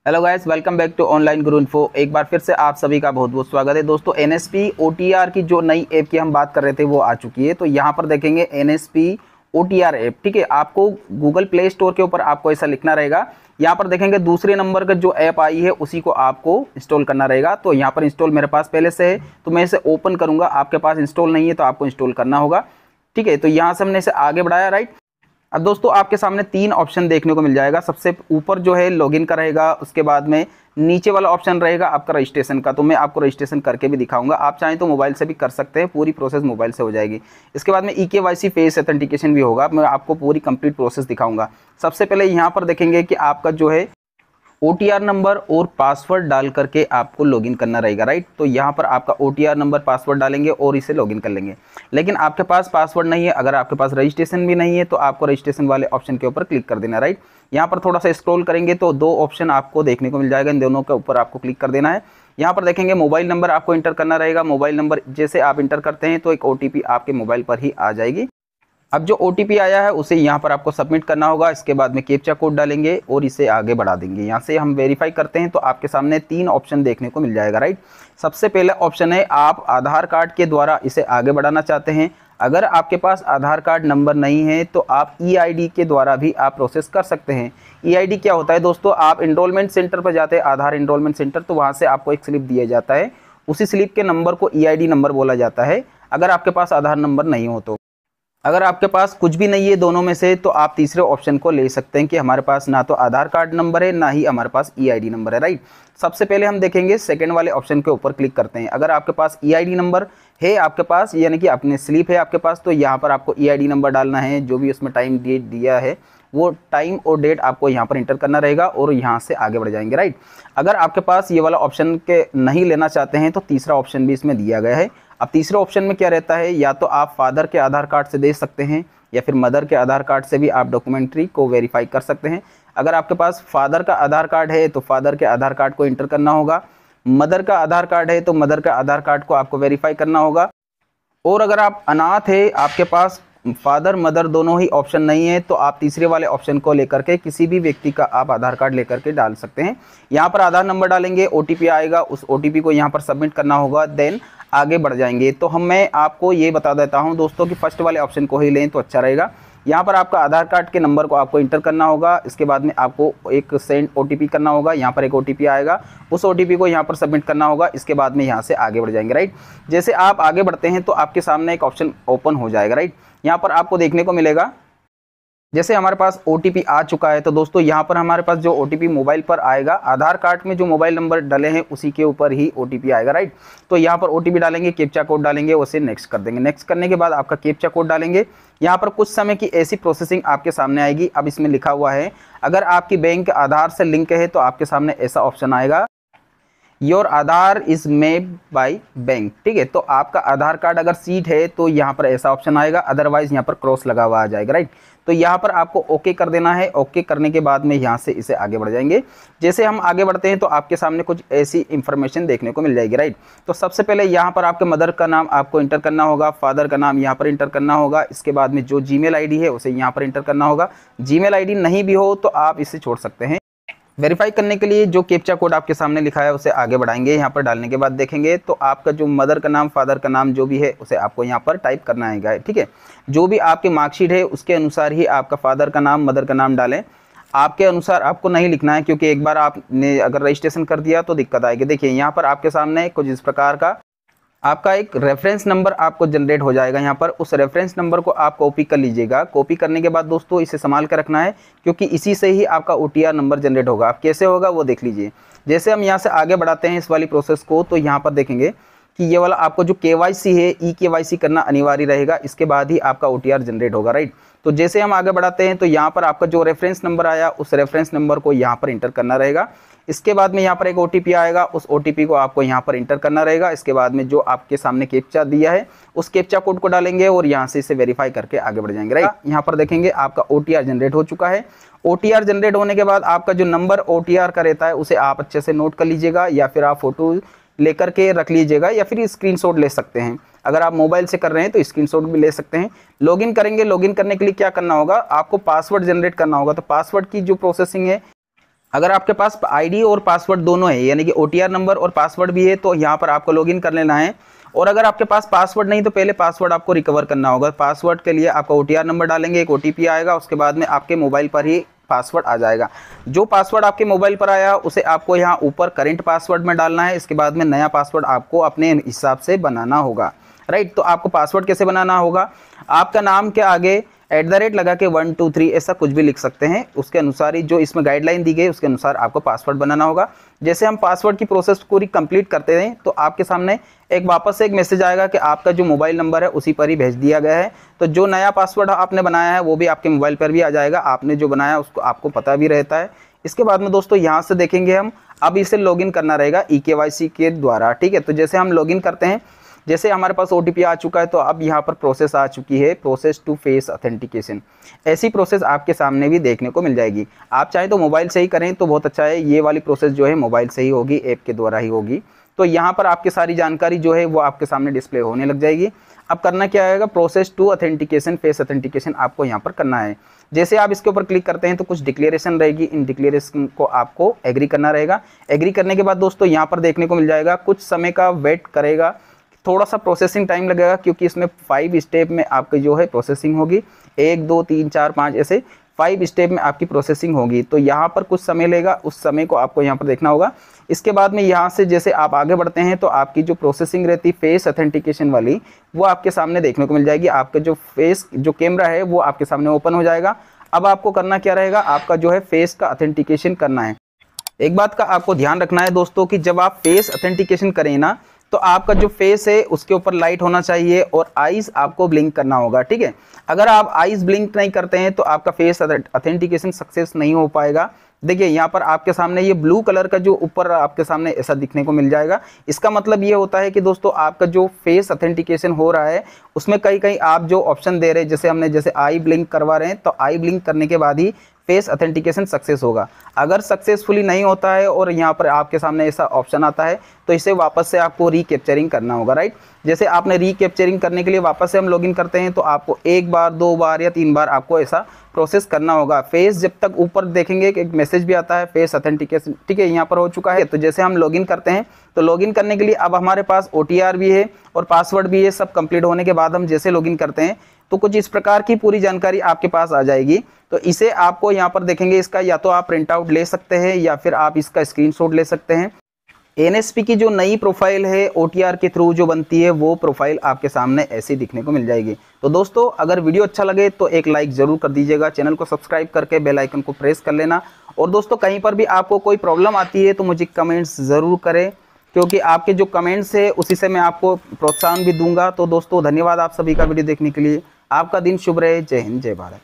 Hello guys, welcome back to online Guru info. एक बार फिर से आप सभी का बहुत बहुत स्वागत है। दोस्तों, एनएसपी ओटीआर की जो नई ऐप की हम बात कर रहे थे वो आ चुकी है। तो यहाँ पर देखेंगे एनएसपी ओटीआर ऐप, ठीक है। आपको गूगल प्ले स्टोर के ऊपर आपको ऐसा लिखना रहेगा। यहाँ पर देखेंगे दूसरे नंबर का जो ऐप आई है उसी को आपको इंस्टॉल करना रहेगा। तो यहाँ पर इंस्टॉल मेरे पास पहले से है, तो मैं इसे ओपन करूँगा। आपके पास इंस्टॉल नहीं है तो आपको इंस्टॉल करना होगा, ठीक है। तो यहाँ से हमने इसे आगे बढ़ाया, राइट। अब दोस्तों आपके सामने तीन ऑप्शन देखने को मिल जाएगा। सबसे ऊपर जो है लॉगिन का रहेगा, उसके बाद में नीचे वाला ऑप्शन रहेगा आपका रजिस्ट्रेशन का। तो मैं आपको रजिस्ट्रेशन करके भी दिखाऊंगा, आप चाहें तो मोबाइल से भी कर सकते हैं, पूरी प्रोसेस मोबाइल से हो जाएगी। इसके बाद में EKYC फेस ऑथेंटिकेशन भी होगा, मैं आपको पूरी कंप्लीट प्रोसेस दिखाऊंगा। सबसे पहले यहाँ पर देखेंगे कि आपका जो है OTR नंबर और पासवर्ड डाल करके आपको लॉगिन करना रहेगा, राइट। तो यहाँ पर आपका OTR नंबर पासवर्ड डालेंगे और इसे लॉगिन कर लेंगे। लेकिन आपके पास पासवर्ड नहीं है, अगर आपके पास रजिस्ट्रेशन भी नहीं है तो आपको रजिस्ट्रेशन वाले ऑप्शन के ऊपर क्लिक कर देना, राइट। यहाँ पर थोड़ा सा स्क्रॉल करेंगे तो दो ऑप्शन आपको देखने को मिल जाएगा, इन दोनों के ऊपर आपको क्लिक कर देना है। यहाँ पर देखेंगे मोबाइल नंबर आपको इंटर करना रहेगा। मोबाइल नंबर जैसे आप इंटर करते हैं तो एक OTP आपके मोबाइल पर ही आ जाएगी। अब जो OTP आया है उसे यहाँ पर आपको सबमिट करना होगा। इसके बाद में कैप्चा कोड डालेंगे और इसे आगे बढ़ा देंगे। यहाँ से हम वेरीफाई करते हैं तो आपके सामने तीन ऑप्शन देखने को मिल जाएगा, राइट। सबसे पहले ऑप्शन है आप आधार कार्ड के द्वारा इसे आगे बढ़ाना चाहते हैं। अगर आपके पास आधार कार्ड नंबर नहीं है तो आप EID के द्वारा भी आप प्रोसेस कर सकते हैं। EID क्या होता है दोस्तों, आप एनरोलमेंट सेंटर पर जाते हैं, आधार एनरोलमेंट सेंटर, तो वहाँ से आपको एक स्लिप दिया जाता है। उसी स्लिप के नंबर को EID नंबर बोला जाता है, अगर आपके पास आधार नंबर नहीं हो तो। अगर आपके पास कुछ भी नहीं है दोनों में से तो आप तीसरे ऑप्शन को ले सकते हैं कि हमारे पास ना तो आधार कार्ड नंबर है ना ही हमारे पास EID नंबर है, राइट। सबसे पहले हम देखेंगे सेकंड वाले ऑप्शन के ऊपर क्लिक करते हैं। अगर आपके पास EID नंबर है आपके पास, यानी कि अपने स्लिप है आपके पास, तो यहाँ पर आपको EID नंबर डालना है। जो भी उसमें टाइम डेट दिया है वो टाइम और डेट आपको यहाँ पर इंटर करना रहेगा और यहाँ से आगे बढ़ जाएंगे, राइट। अगर आपके पास ये वाला ऑप्शन के नहीं लेना चाहते हैं तो तीसरा ऑप्शन भी इसमें दिया गया है। अब तीसरे ऑप्शन में क्या रहता है, या तो आप फादर के आधार कार्ड से दे सकते हैं या फिर मदर के आधार कार्ड से भी आप डॉक्यूमेंट्री को वेरीफाई कर सकते हैं। अगर आपके पास फादर का आधार कार्ड है तो फादर के आधार कार्ड को इंटर करना होगा। मदर का आधार कार्ड है तो मदर का आधार कार्ड को आपको वेरीफाई करना होगा। और अगर आप अनाथ है, आपके पास फादर मदर दोनों ही ऑप्शन नहीं है, तो आप तीसरे वाले ऑप्शन को लेकर के किसी भी व्यक्ति का आप आधार कार्ड लेकर के डाल सकते हैं। यहाँ पर आधार नंबर डालेंगे, OTP आएगा, उस OTP को यहाँ पर सबमिट करना होगा, देन आगे बढ़ जाएंगे। तो मैं आपको ये बता देता हूँ दोस्तों कि फर्स्ट वाले ऑप्शन को ही लें तो अच्छा रहेगा। यहाँ पर आपका आधार कार्ड के नंबर को आपको इंटर करना होगा। इसके बाद में आपको एक सेंड OTP करना होगा। यहाँ पर एक OTP आएगा, उस OTP को यहाँ पर सबमिट करना होगा। इसके बाद में यहाँ से आगे बढ़ जाएंगे, राइट। जैसे आप आगे बढ़ते हैं तो आपके सामने एक ऑप्शन ओपन हो जाएगा, राइट। यहाँ पर आपको देखने को मिलेगा जैसे हमारे पास OTP आ चुका है। तो दोस्तों यहाँ पर हमारे पास जो OTP मोबाइल पर आएगा, आधार कार्ड में जो मोबाइल नंबर डले हैं उसी के ऊपर ही OTP आएगा, राइट। तो यहाँ पर OTP डालेंगे, कैप्चा कोड डालेंगे, उसे नेक्स्ट कर देंगे। नेक्स्ट करने के बाद आपका कैप्चा कोड डालेंगे। यहाँ पर कुछ समय की ऐसी प्रोसेसिंग आपके सामने आएगी। अब इसमें लिखा हुआ है अगर आपकी बैंक आधार से लिंक है तो आपके सामने ऐसा ऑप्शन आएगा, your Aadhaar is made by bank, ठीक है। तो आपका आधार कार्ड अगर सीट है तो यहाँ पर ऐसा ऑप्शन आएगा, अदरवाइज यहाँ पर क्रॉस लगा हुआ आ जाएगा, राइट। तो यहाँ पर आपको ओके कर देना है। ओके करने के बाद में यहाँ से इसे आगे बढ़ जाएंगे। जैसे हम आगे बढ़ते हैं तो आपके सामने कुछ ऐसी इंफॉर्मेशन देखने को मिल जाएगी, राइट। तो सबसे पहले यहाँ पर आपके मदर का नाम आपको इंटर करना होगा, फादर का नाम यहाँ पर इंटर करना होगा। इसके बाद में जो जीमेल ID है उसे यहाँ पर इंटर करना होगा। जीमेल ID नहीं भी हो तो आप इसे छोड़ सकते हैं। वेरीफाई करने के लिए जो कैप्चा कोड आपके सामने लिखा है उसे आगे बढ़ाएंगे। यहाँ पर डालने के बाद देखेंगे तो आपका जो मदर का नाम फादर का नाम जो भी है उसे आपको यहाँ पर टाइप करना है, ठीक है। जो भी आपके मार्कशीट है उसके अनुसार ही आपका फादर का नाम मदर का नाम डालें। आपके अनुसार आपको नहीं लिखना है, क्योंकि एक बार आपने अगर रजिस्ट्रेशन कर दिया तो दिक्कत आएगी। देखिए यहाँ पर आपके सामने कुछ इस प्रकार का आपका एक रेफरेंस नंबर आपको जनरेट हो जाएगा। यहाँ पर उस रेफरेंस नंबर को आप कॉपी कर लीजिएगा। कॉपी करने के बाद दोस्तों इसे संभाल कर रखना है, क्योंकि इसी से ही आपका OTR नंबर जनरेट होगा। आप कैसे होगा वो देख लीजिए। जैसे हम यहाँ से आगे बढ़ाते हैं इस वाली प्रोसेस को, तो यहाँ पर देखेंगे कि ये वाला आपको जो KYC है, EKYC करना अनिवार्य रहेगा। इसके बाद ही आपका OTR जनरेट होगा, राइट। तो जैसे हम आगे बढ़ाते हैं तो यहाँ पर आपका जो रेफरेंस नंबर आया उस रेफरेंस नंबर को यहाँ पर इंटर करना रहेगा। इसके बाद में यहाँ पर एक OTP आएगा, उस OTP को आपको यहाँ पर इंटर करना रहेगा। इसके बाद में जो आपके सामने कैप्चा दिया है उस कैप्चा कोड को डालेंगे और यहाँ से इसे वेरीफाई करके आगे बढ़ जाएंगे, राइट। यहाँ पर देखेंगे आपका OTR जनरेट हो चुका है। OTR जनरेट होने के बाद आपका जो नंबर OTR का रहता है उसे आप अच्छे से नोट कर लीजिएगा, या फिर आप फोटो लेकर के रख लीजिएगा, या फिर स्क्रीनशॉट ले सकते हैं। अगर आप मोबाइल से कर रहे हैं तो स्क्रीनशॉट भी ले सकते हैं। लॉगिन करेंगे, लॉगिन करने के लिए क्या करना होगा, आपको पासवर्ड जनरेट करना होगा। तो पासवर्ड की जो प्रोसेसिंग है अगर आपके पास आईडी और पासवर्ड दोनों है, यानी कि OTR नंबर और पासवर्ड भी है, तो यहाँ पर आपको लॉगिन कर लेना है। और अगर आपके पास पासवर्ड नहीं तो पहले पासवर्ड आपको रिकवर करना होगा। पासवर्ड के लिए आपका OTR नंबर डालेंगे, एक OTP आएगा, उसके बाद में आपके मोबाइल पर ही पासवर्ड आ जाएगा। जो पासवर्ड आपके मोबाइल पर आया उसे आपको यहाँ ऊपर करंट पासवर्ड में डालना है। इसके बाद में नया पासवर्ड आपको अपने हिसाब से बनाना होगा, राइट। तो आपको पासवर्ड कैसे बनाना होगा, आपका नाम के आगे @ लगा के 1 2 3 ऐसा कुछ भी लिख सकते हैं। उसके अनुसार ही जो इसमें गाइडलाइन दी गई उसके अनुसार आपको पासवर्ड बनाना होगा। जैसे हम पासवर्ड की प्रोसेस पूरी कंप्लीट करते हैं तो आपके सामने वापस से एक मैसेज आएगा कि आपका जो मोबाइल नंबर है उसी पर ही भेज दिया गया है। तो जो नया पासवर्ड आपने बनाया है वो भी आपके मोबाइल पर भी आ जाएगा। आपने जो बनाया उसको आपको पता भी रहता है। इसके बाद में दोस्तों यहाँ से देखेंगे हम, अब इसे लॉगिन करना रहेगा eKYC के द्वारा, ठीक है। तो जैसे हम लॉगिन करते हैं, जैसे हमारे पास OTP आ चुका है तो अब यहाँ पर प्रोसेस आ चुकी है, प्रोसेस टू फेस ऑथेंटिकेशन। ऐसी प्रोसेस आपके सामने भी देखने को मिल जाएगी। आप चाहें तो मोबाइल से ही करें तो बहुत अच्छा है। ये वाली प्रोसेस जो है मोबाइल से ही होगी, ऐप के द्वारा ही होगी। तो यहाँ पर आपकी सारी जानकारी जो है वो आपके सामने डिस्प्ले होने लग जाएगी। अब करना क्या आएगा, process to authentication face authentication आपको यहाँ पर करना है। जैसे आप इसके ऊपर क्लिक करते हैं तो कुछ डिक्लेरेशन रहेगी, इन डिक्लेरेशन को आपको एग्री करना रहेगा। एग्री करने के बाद दोस्तों यहाँ पर देखने को मिल जाएगा कुछ समय का वेट करेगा, थोड़ा सा प्रोसेसिंग टाइम लगेगा क्योंकि इसमें 5 स्टेप में आपकी जो है प्रोसेसिंग होगी। 1 2 3 4 5 ऐसे 5 स्टेप में आपकी प्रोसेसिंग होगी। तो यहाँ पर कुछ समय लेगा, उस समय को आपको यहाँ पर देखना होगा। इसके बाद में यहाँ से जैसे आप आगे बढ़ते हैं तो आपकी जो प्रोसेसिंग रहती फेस ऑथेंटिकेशन वाली वो आपके सामने देखने को मिल जाएगी। आपका जो फेस जो कैमरा है वो आपके सामने ओपन हो जाएगा। अब आपको करना क्या रहेगा, आपका जो है फेस का ऑथेंटिकेशन करना है। एक बात का आपको ध्यान रखना है दोस्तों कि जब आप फेस ऑथेंटिकेशन करें ना तो आपका जो फेस है उसके ऊपर लाइट होना चाहिए और आईज आपको ब्लिंक करना होगा, ठीक है। अगर आप आईज ब्लिंक नहीं करते हैं तो आपका फेस ऑथेंटिकेशन सक्सेस नहीं हो पाएगा। देखिए यहाँ पर आपके सामने ये ब्लू कलर का जो ऊपर आपके सामने ऐसा दिखने को मिल जाएगा। इसका मतलब ये होता है कि दोस्तों आपका जो फेस ऑथेंटिकेशन हो रहा है उसमें कहीं कहीं आप जो ऑप्शन दे रहे हैं, जैसे हमने जैसे आई ब्लिंक करवा रहे हैं तो आई ब्लिंक करने के बाद ही फेस ऑथेंटिकेशन सक्सेस होगा। अगर सक्सेसफुली नहीं होता है और यहाँ पर आपके सामने ऐसा ऑप्शन आता है तो इसे वापस से आपको रीकैप्चरिंग करना होगा, राइट। जैसे आपने रीकैप्चरिंग करने के लिए वापस से हम लॉगिन करते हैं तो आपको 1 बार 2 बार या 3 बार आपको ऐसा प्रोसेस करना होगा। फेस जब तक ऊपर देखेंगे कि एक मैसेज भी आता है फेस ऑथेंटिकेशन, ठीक है, यहाँ पर हो चुका है। तो जैसे हम लॉगिन करते हैं तो लॉगिन करने के लिए अब हमारे पास OTR भी है और पासवर्ड भी है। सब कंप्लीट होने के बाद हम जैसे लॉगिन करते हैं तो कुछ इस प्रकार की पूरी जानकारी आपके पास आ जाएगी। तो इसे आपको यहाँ पर देखेंगे, इसका या तो आप प्रिंट आउट ले सकते हैं या फिर आप इसका स्क्रीनशॉट ले सकते हैं। NSP की जो नई प्रोफाइल है OTR के थ्रू जो बनती है वो प्रोफाइल आपके सामने ऐसी दिखने को मिल जाएगी। तो दोस्तों अगर वीडियो अच्छा लगे तो एक लाइक ज़रूर कर दीजिएगा, चैनल को सब्सक्राइब करके बेल आइकन को प्रेस कर लेना। और दोस्तों कहीं पर भी आपको कोई प्रॉब्लम आती है तो मुझे कमेंट्स ज़रूर करें, क्योंकि आपके जो कमेंट्स है उसी से मैं आपको प्रोत्साहन भी दूंगा। तो दोस्तों धन्यवाद आप सभी का वीडियो देखने के लिए। आपका दिन शुभ रहे। जय हिंद, जय भारत।